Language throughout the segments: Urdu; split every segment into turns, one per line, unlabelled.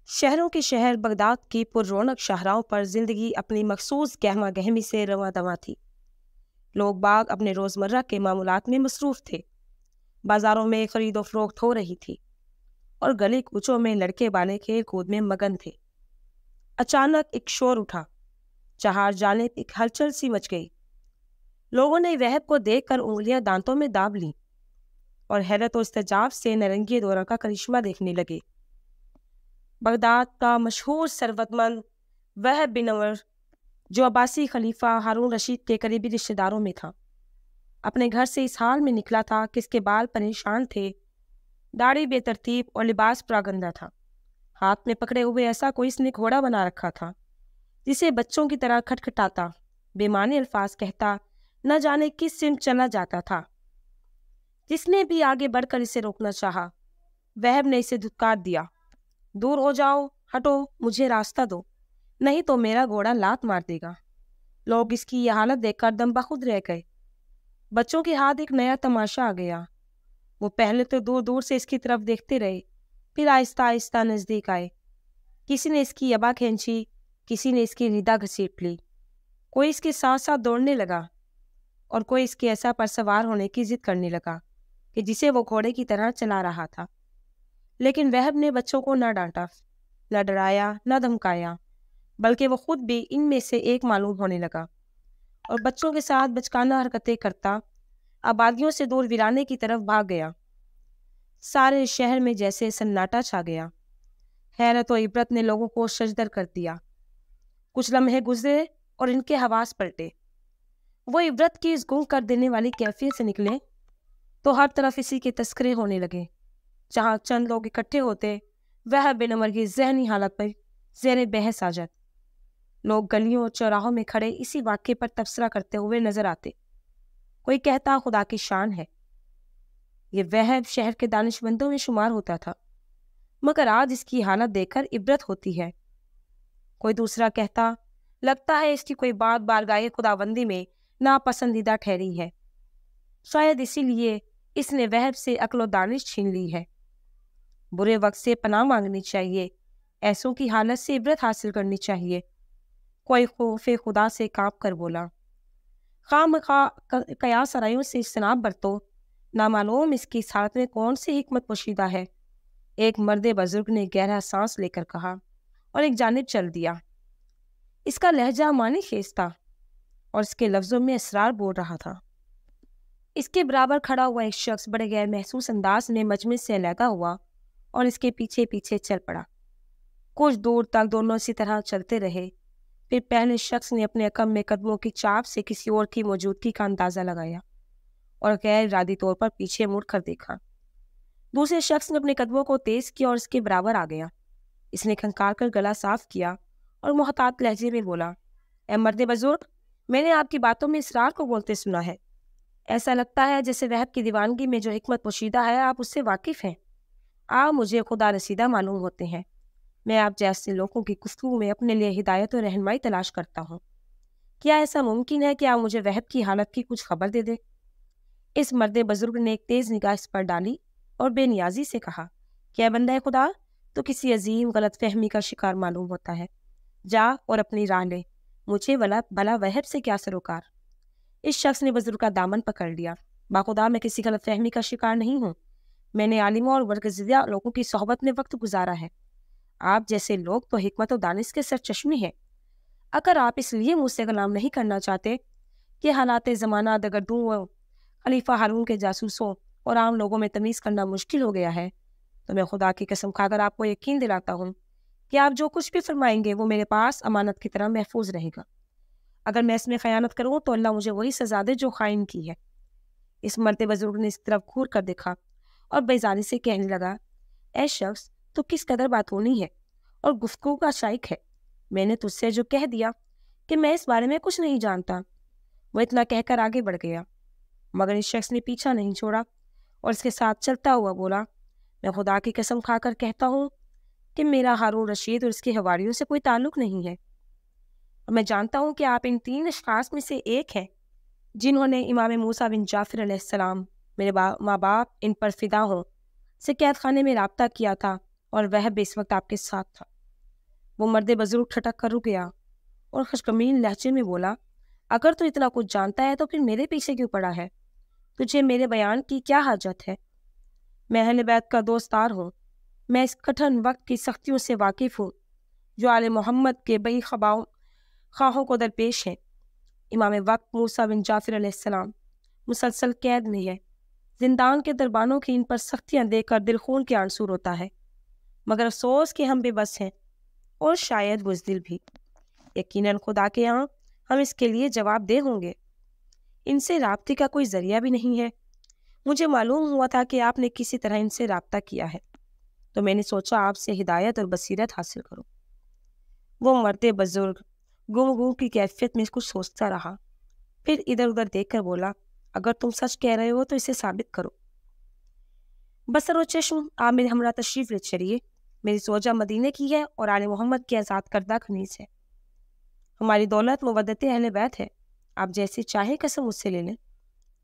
شہروں کے شہر بغداد کی پر رونق شاہراہوں پر زندگی اپنی مخصوص گہما گہمی سے رواں دواں تھی۔ لوگ باغ اپنے روزمرہ کے معمولات میں مصروف تھے، بازاروں میں خرید و فروخت ہو رہی تھی اور گلی کوچوں میں لڑکے بالے کھیل کود میں مگن تھے۔ اچانک ایک شور اٹھا، چہار جانب ایک ہلچل سی مچ گئی۔ لوگوں نے وہب کو دیکھ کر انگلیاں دانتوں میں داب لیں اور حیرت و استعجاب سے نرنگی دورہ کا کرشمہ دیکھنے لگے۔ بغداد کا مشہور ثروت مند وہب بن عمر، جو عباسی خلیفہ ہارون رشید کے قریبی رشتہ داروں میں تھا، اپنے گھر سے اس حال میں نکلا تھا کہ اس کے بال پریشان تھے، داڑھی بے ترتیب اور لباس پراگندہ تھا۔ ہاتھ میں پکڑے ہوئے ایسا کوئی اس نے گھوڑا بنا رکھا تھا جسے بچوں کی طرح کھٹکھٹاتا، بے معنی الفاظ کہتا، نہ جانے کس سمت چلا جاتا تھا۔ جس نے بھی آگے بڑھ کر اسے روکنا چاہا، وہب نے اسے دھتکار دیا، دور ہو جاؤ، ہٹو، مجھے راستہ دو، نہیں تو میرا گھوڑا لات مار دے گا۔ لوگ اس کی یہ حالت دیکھ کر دم بخود رہ گئے۔ بچوں کے ہاتھ ایک نیا تماشا آ گیا۔ وہ پہلے تو دور دور سے اس کی طرف دیکھتے رہے، پھر آہستہ آہستہ نزدیک آئے۔ کسی نے اس کی ابا کھینچی، کسی نے اس کی ریدہ گھسیٹ لی، کوئی اس کے ساتھ ساتھ دوڑنے لگا اور کوئی اس کے ایسا پر سوار ہونے کی ضد کرنے لگا کہ جسے وہ گھوڑے کی طرح چلا رہا تھا۔ لیکن وہب نے بچوں کو نہ ڈانٹا، نہ ڈرایا، نہ دھمکایا، بلکہ وہ خود بھی ان میں سے ایک معلوم ہونے لگا اور بچوں کے ساتھ بچکانہ حرکتیں کرتا آبادیوں سے دور ویرانے کی طرف بھاگ گیا۔ سارے شہر میں جیسے سناٹا چھا گیا۔ حیرت و عبرت نے لوگوں کو ششدر کر دیا۔ کچھ لمحے گزرے اور ان کے حواس پلٹے۔ وہ عبرت کی اس گم کر دینے والی کیفیت سے نکلے تو ہر طرف اسی کے تذکرے ہونے لگے۔ جہاں چند لوگ اکٹھے ہوتے، وہب بن عمر کی ذہنی حالت پر زیر بحث آ جاتی۔ لوگ گلیوں اور چوراہوں میں کھڑے اسی واقعے پر تبصرہ کرتے ہوئے نظر آتے۔ کوئی کہتا خدا کی شان ہے، یہ وہب شہر کے دانش مندوں میں شمار ہوتا تھا، مگر آج اس کی حالت دیکھ کر عبرت ہوتی ہے۔ کوئی دوسرا کہتا لگتا ہے اس کی کوئی بات بارگاہ خداوندی میں ناپسندیدہ ٹھہری ہے، شاید اسی لیے اس نے وہب سے عقل و دانش چھین لی ہے۔ برے وقت سے پناہ مانگنی چاہیے، ایسوں کی حالت سے عبرت حاصل کرنی چاہیے۔ کوئی خوف خدا سے کانپ کر بولا، خواہ قیاس آرائیوں سے اجتناب برتو، نامعلوم اس کی اس حالت میں کون سی حکمت پوشیدہ ہے۔ ایک مرد بزرگ نے گہرا سانس لے کر کہا اور ایک جانب چل دیا۔ اس کا لہجہ معنی خیز تھا اور اس کے لفظوں میں اسرار بول رہا تھا۔ اس کے برابر کھڑا ہوا ایک شخص بڑے غیر محسوس انداز میں مجمع سے علیحدہ ہوا اور اس کے پیچھے پیچھے چل پڑا۔ کچھ دور تک دونوں اسی طرح چلتے رہے، پھر پہلے شخص نے اپنے عقب میں قدموں کی چاپ سے کسی اور کی موجودگی کا اندازہ لگایا اور غیر ارادی طور پر پیچھے مڑ کر دیکھا۔ دوسرے شخص نے اپنے قدموں کو تیز کیا اور اس کے برابر آ گیا۔ اس نے کھنکار کر گلا صاف کیا اور محتاط لہجے میں بولا، اے مرد بزرگ، میں نے آپ کی باتوں میں اسرار کو بولتے سنا ہے۔ ایسا لگتا ہے جیسے وہب کی دیوانگی میں جو حکمت پوشیدہ ہے آپ اس سے واقف ہیں۔ آپ مجھے خدا رسیدہ معلوم ہوتے ہیں۔ میں آپ جیسے لوگوں کی گفتگو میں اپنے لیے ہدایت و رہنمائی تلاش کرتا ہوں۔ کیا ایسا ممکن ہے کہ آپ مجھے وہب کی حالت کی کچھ خبر دے دیں؟ اس مرد بزرگ نے ایک تیز نگاہ اس پر ڈالی اور بے نیازی سے کہا، کیا بندہ خدا تو کسی عظیم غلط فہمی کا شکار معلوم ہوتا ہے۔ جا اور اپنی راہ لے، مجھے بلا وہب سے کیا سروکار۔ اس شخص نے بزرگ کا دامن پکڑ لیا۔ باخدا میں کسی غلط فہمی کا شکار نہیں ہوں، میں نے عالموں اور ورگزیدہ لوگوں کی صحبت میں وقت گزارا ہے۔ آپ جیسے لوگ تو حکمت و دانش کے سرچشمے ہیں۔ اگر آپ اس لیے مجھ سے کلام نہیں کرنا چاہتے کہ حالات زمانہ دگردوں و خلیفہ ہارون کے جاسوسوں اور عام لوگوں میں تمیز کرنا مشکل ہو گیا ہے، تو میں خدا کی قسم کھا کر آپ کو یقین دلاتا ہوں کہ آپ جو کچھ بھی فرمائیں گے وہ میرے پاس امانت کی طرح محفوظ رہے گا۔ اگر میں اس میں خیانت کروں تو اللہ مجھے وہی سزا دے جو خائن کی ہے۔ اس مرد بزرگ نے اس طرف گھور کر دیکھا اور بیزاری سے کہنے لگا، اے شخص، تو کس قدر بات ہونی ہے اور گفتگو کا شائق ہے۔ میں نے تجھ سے جو کہہ دیا کہ میں اس بارے میں کچھ نہیں جانتا۔ وہ اتنا کہہ کر آگے بڑھ گیا، مگر اس شخص نے پیچھا نہیں چھوڑا اور اس کے ساتھ چلتا ہوا بولا، میں خدا کی قسم کھا کر کہتا ہوں کہ میرا ہارون رشید اور اس کے حواریوں سے کوئی تعلق نہیں ہے، اور میں جانتا ہوں کہ آپ ان 3 اشخاص میں سے ایک ہیں جنہوں نے امام موسیٰ بن جعفر علیہ السلام، میرے ماں باپ ان پر فدا ہوں، سے قید خانے میں رابطہ کیا تھا اور وہ اس وقت آپ کے ساتھ تھا۔ وہ مرد بزرگ ٹھٹک کر رک گیا اور خشکمین لہجے میں بولا، اگر تو اتنا کچھ جانتا ہے تو پھر میرے پیچھے کیوں پڑا ہے؟ تجھے میرے بیان کی کیا حاجت ہے؟ میں اہل بیت کا دوستدار ہوں، میں اس کٹھن وقت کی سختیوں سے واقف ہوں جو آل محمد کے بئی خواہوں کو درپیش ہیں۔ امام وقت موسیٰ بن جعفر علیہ السلام مسلسل قید میں ہے۔ زندان کے دربانوں کی ان پر سختیاں دیکھ کر دل خون کے آنسو روتا ہے، مگر افسوس کہ ہم بے بس ہیں اور شاید بزدل بھی۔ یقیناً خدا کے یہاں ہم اس کے لیے جواب دہ ہوں گے۔ ان سے رابطے کا کوئی ذریعہ بھی نہیں ہے۔ مجھے معلوم ہوا تھا کہ آپ نے کسی طرح ان سے رابطہ کیا ہے، تو میں نے سوچا آپ سے ہدایت اور بصیرت حاصل کروں۔ وہ مرد بزرگ گفتگو کی کیفیت میں کچھ سوچتا رہا، پھر ادھر ادھر دیکھ کر بولا، اگر تم سچ کہہ رہے ہو تو اسے ثابت کرو۔ بصر و چشم آپ میرے ہمراہ تشریف لے چلیے۔ میری زوجہ مدینے کی ہے اور آل محمد کی آزاد کردہ کنیز ہے۔ ہماری دولت مودت اہل بیت ہے۔ آپ جیسے چاہے قسم اس سے لے لیں،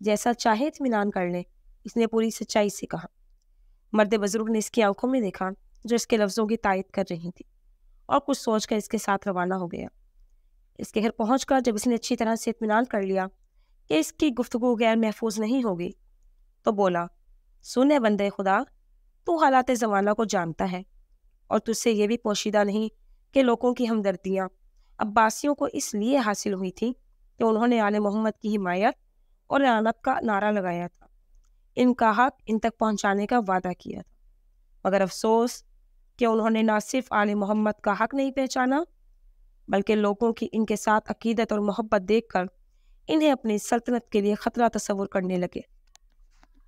جیسا چاہے اطمینان کر لیں، اس نے پوری سچائی سے کہا۔ مرد بزرگ نے اس کی آنکھوں میں دیکھا جو اس کے لفظوں کی تائید کر رہی تھی، اور کچھ سوچ کر اس کے ساتھ روانہ ہو گیا۔ اس کے گھر پہنچ کر جب اس نے اچھی طرح سے اطمینان کر لیا کہ اس کی گفتگو غیر محفوظ نہیں ہوگی، تو بولا، سنے بندے خدا، تو حالات زمانہ کو جانتا ہے اور تجھ سے یہ بھی پوشیدہ نہیں کہ لوگوں کی ہمدردیاں عباسیوں کو اس لیے حاصل ہوئی تھی کہ انہوں نے آل محمد کی حمایت اور اعانت کا نعرہ لگایا تھا، ان کا حق ان تک پہنچانے کا وعدہ کیا تھا، مگر افسوس کہ انہوں نے نہ صرف آل محمد کا حق نہیں پہچانا بلکہ لوگوں کی ان کے ساتھ عقیدت اور محبت دیکھ کر انہیں اپنی سلطنت کے لیے خطرہ تصور کرنے لگے۔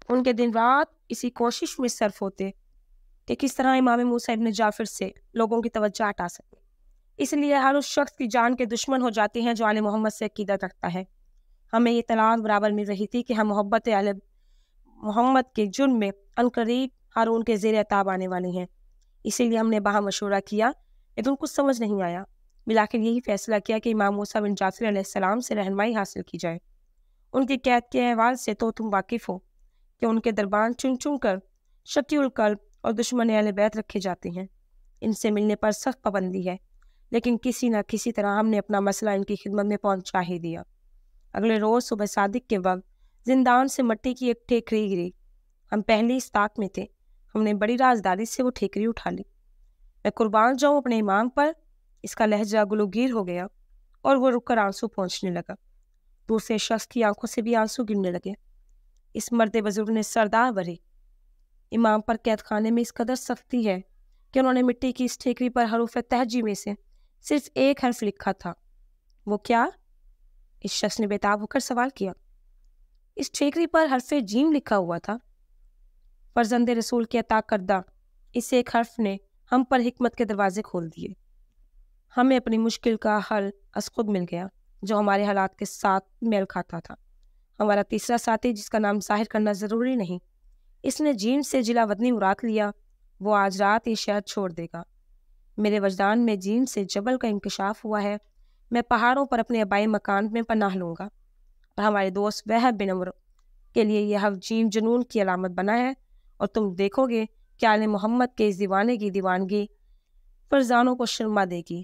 ان کے دن رات اسی کوشش میں صرف ہوتے کہ کس طرح امام موسیٰ ابن جعفر سے لوگوں کی توجہ ہٹا سکے۔ اس لیے ہر اس شخص کی جان کے دشمن ہو جاتے ہیں جو آل محمد سے عقیدت رکھتا ہے۔ ہمیں یہ اطلاعات برابر مل رہی تھی کہ ہم محبت آل محمد کے جرم میں عنقریب ہارون کے زیر عتاب آنے والے ہیں۔ اسی لیے ہم نے باہم مشورہ کیا، لیکن کچھ سمجھ نہیں آیا۔ بالآخر یہی فیصلہ کیا کہ امام موسیٰ بن جعفر علیہ السلام سے رہنمائی حاصل کی جائے۔ ان کی قید کے احوال سے تو تم واقف ہو کہ ان کے دربان چن چن کر شقی القلب اور دشمن اہل بیت رکھے جاتے ہیں۔ ان سے ملنے پر سخت پابندی ہے، لیکن کسی نہ کسی طرح ہم نے اپنا مسئلہ ان کی خدمت میں پہنچا ہی دیا۔ اگلے روز صبح صادق کے وقت زندان سے مٹی کی ایک ٹھیکری گری۔ ہم پہلی استاق میں تھے۔ ہم نے بڑی رازداری سے وہ ٹھیکری اٹھا لی۔ میں قربان جاؤں اپنے امام پر، اس کا لہجہ گلوگیر ہو گیا اور وہ رک کر آنسو پہنچنے لگا۔ دوسرے شخص کی آنکھوں سے بھی آنسو گرنے لگے۔ اس مرد بزرگ نے سردار بھری، امام پر قید خانے میں اس قدر سختی ہے کہ انہوں نے مٹی کی اس ٹھیکری پر حروف تہجی میں سے صرف ایک حرف لکھا تھا۔ وہ کیا؟ اس شخص نے بےتاب ہو کر سوال کیا۔ اس ٹھیکری پر حرف جیم لکھا ہوا تھا۔ فرزند رسول کے عطا کردہ اس ایک حرف نے ہم پر حکمت کے دروازے کھول دیے۔ ہمیں اپنی مشکل کا حل از خود مل گیا جو ہمارے حالات کے ساتھ میل کھاتا تھا۔ ہمارا تیسرا ساتھی، جس کا نام ظاہر کرنا ضروری نہیں، اس نے جیم سے جلا ودنی مراد لیا، وہ آج رات یہ شہر چھوڑ دے گا۔ میرے وجدان میں جیم سے جبل کا انکشاف ہوا ہے۔ میں پہاڑوں پر اپنے آبائی مکان میں پناہ لوں گا، اور ہمارے دوست وہب بن عمر کے لیے یہ حرف جیم جنون کی علامت بنا ہے، اور تم دیکھو گے کہ آل محمد کے اس دیوانے کی دیوانگی فرزانوں کو شرما دے گی۔